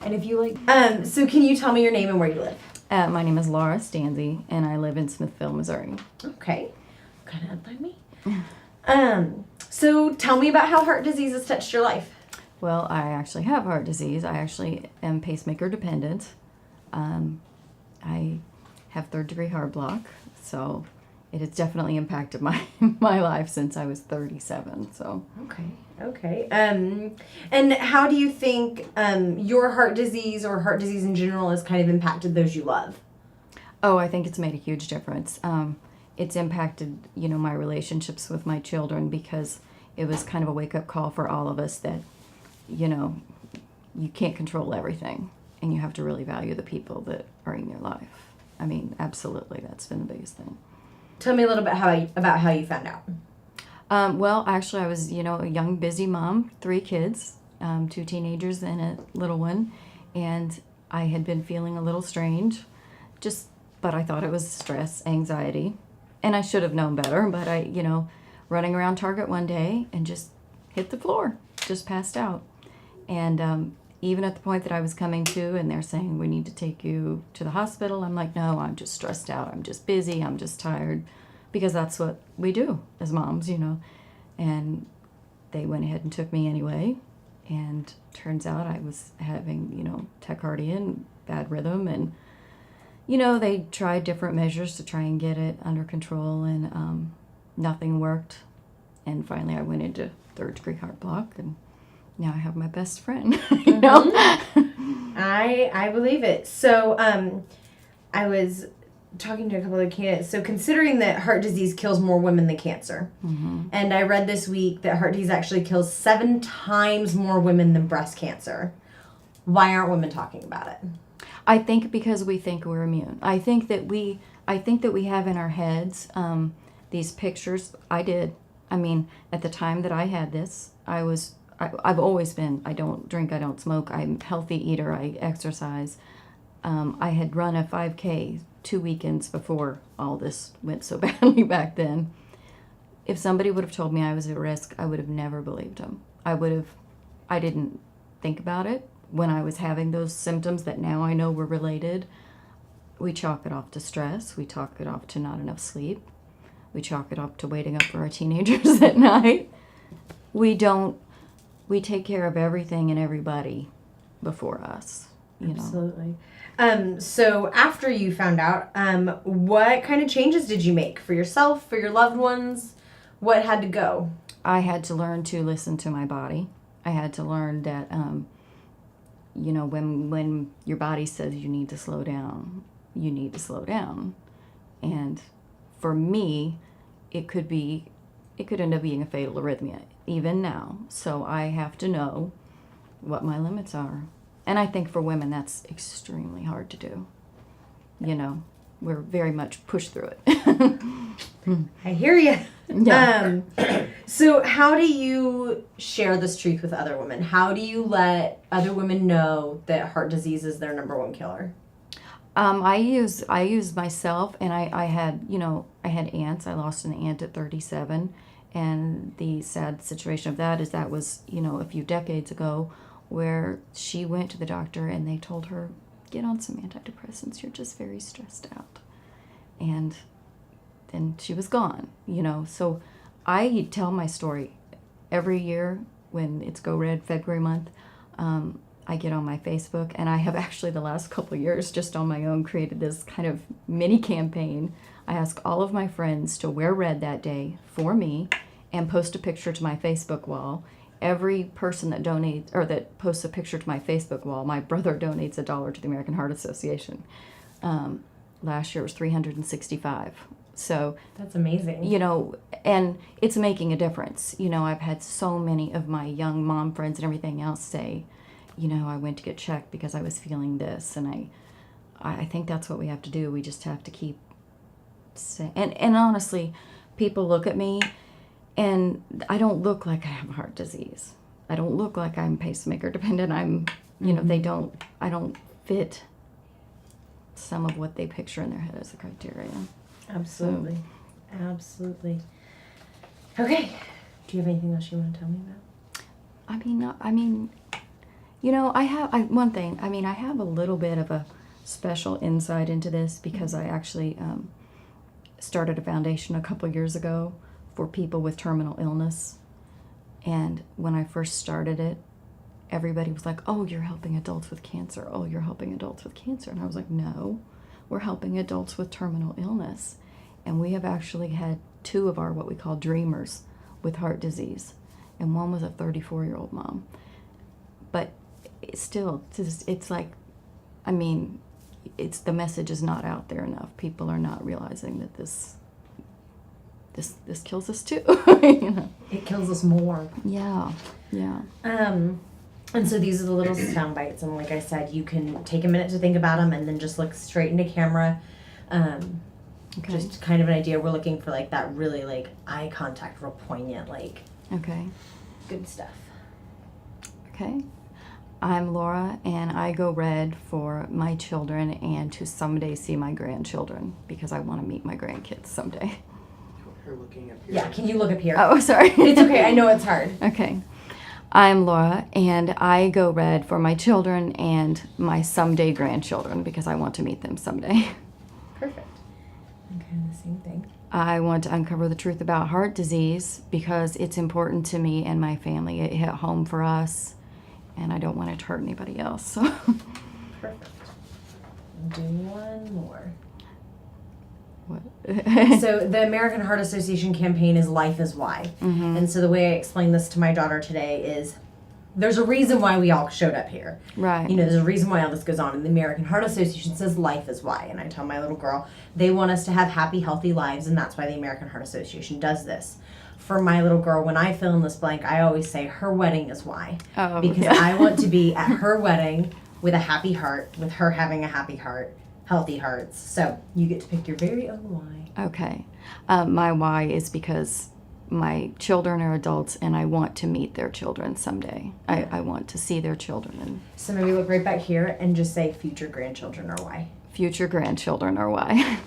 And if you so can you tell me your name and where you live? My name is Lara Stanze, and I live in Smithville, Missouri. Okay. Kind of up by me. So tell me about how heart disease has touched your life. Well, I actually have heart disease. I actually am pacemaker dependent. I have third-degree heart block, so it has definitely impacted my life since I was 37. So Okay. And how do you think your heart disease or heart disease in general has kind of impacted those you love? Oh, I think it's made a huge difference. It's impacted, my relationships with my children, because it was kind of a wake-up call for all of us that, you can't control everything, and you have to really value the people that are in your life. I mean, absolutely, that's been the biggest thing. Tell me a little bit about how you found out. Well, actually, I was, a young, busy mom, 3 kids, 2 teenagers and a little one, and I had been feeling a little strange, but I thought it was stress, anxiety, and I should have known better, but I, running around Target one day and just hit the floor, just passed out. And even at the point that I was coming to and they're saying, we need to take you to the hospital, I'm like, no, I'm just stressed out, I'm just busy, I'm just tired, because that's what we do as moms, And they went ahead and took me anyway, and turns out I was having, tachycardia and bad rhythm, and they tried different measures to try and get it under control, and nothing worked. And finally I went into third-degree heart block, and now I have my best friend. I believe it. So I was talking to a couple of candidates. So considering that heart disease kills more women than cancer, and I read this week that heart disease actually kills 7 times more women than breast cancer. Why aren't women talking about it? I think because we think we're immune. I think that we have in our heads these pictures. I did. I mean, at the time that I had this, I've always been, I don't drink, I don't smoke, I'm a healthy eater, I exercise. I had run a 5K 2 weekends before all this went so badly back then. If somebody would have told me I was at risk, I would have never believed them. I didn't think about it. When I was having those symptoms that now I know were related, we chalk it off to stress, we chalk it off to not enough sleep, we chalk it off to waiting up for our teenagers at night. We take care of everything and everybody before us, Absolutely. So after you found out, what kind of changes did you make for yourself, for your loved ones? What had to go? I had to learn to listen to my body. I had to learn that, when your body says you need to slow down, you need to slow down. And for me, it could end up being a fatal arrhythmia, even now. So I have to know what my limits are. And I think for women, that's extremely hard to do. We're very much pushed through it. I hear you. Yeah. So how do you share this truth with other women? How do you let other women know that heart disease is their number 1 killer? I use myself, and I had aunts. I lost an aunt at 37, and the sad situation of that was, a few decades ago, where she went to the doctor and they told her, get on some antidepressants, you're just very stressed out. And then she was gone, So I tell my story every year when it's Go Red February month. I get on my Facebook, and I have actually the last couple of years just on my own created this kind of mini campaign. I ask all of my friends to wear red that day for me and post a picture to my Facebook wall. Every person that donates or that posts a picture to my Facebook wall, my brother donates $1 to the American Heart Association. Last year it was $365. So that's amazing. And it's making a difference. I've had so many of my young mom friends and everything else say, I went to get checked because I was feeling this, and I think that's what we have to do. We just have to keep saying, and honestly, people look at me, and I don't look like I have heart disease. I don't look like I'm pacemaker dependent. I'm, I don't fit some of what they picture in their head as a criteria. Absolutely. So. Absolutely. Okay. Do you have anything else you want to tell me about? I mean, You know, one thing. I mean, I have a little bit of a special insight into this because I actually started a foundation a couple years ago for people with terminal illness. And when I first started it, everybody was like, "Oh, you're helping adults with cancer. Oh, you're helping adults with cancer." And I was like, "No, we're helping adults with terminal illness." And we have actually had 2 of our what we call dreamers with heart disease, and one was a 34-year-old mom. But it's like, I mean, the message is not out there enough. People are not realizing that this kills us too. You know? It kills us more. Yeah. And so these are the little sound bites, and like I said, you can take a minute to think about them, and then just look straight into camera. Okay. Just kind of an idea. We're looking for like that really like eye contact, real poignant, like Okay. good stuff. Okay. I'm Laura, and I go red for my children and to someday see my grandchildren because I want to meet my grandkids someday. You're looking up here. Yeah, can you look up here? Oh, sorry. It's okay. I know it's hard. Okay. I'm Laura, and I go red for my children and my someday grandchildren because I want to meet them someday. Perfect. Okay, the same thing. I want to uncover the truth about heart disease because it's important to me and my family. It hit home for us, and I don't want it to hurt anybody else. So. Perfect. Do one more. What? So the American Heart Association campaign is Life is Why. Mm-hmm. And so the way I explained this to my daughter today is there's a reason why we all showed up here. Right. You know, there's a reason why all this goes on. And the American Heart Association says life is why. And I tell my little girl, they want us to have happy, healthy lives, and that's why the American Heart Association does this. For my little girl, when I fill in this blank, I always say her wedding is why. Oh, because yeah. I want to be at her wedding with a happy heart, with her having a happy heart, healthy hearts. So you get to pick your very own why. Okay. My why is because my children are adults and I want to meet their children someday. I want to see their children and So maybe look right back here and just say future grandchildren or why. future grandchildren are why.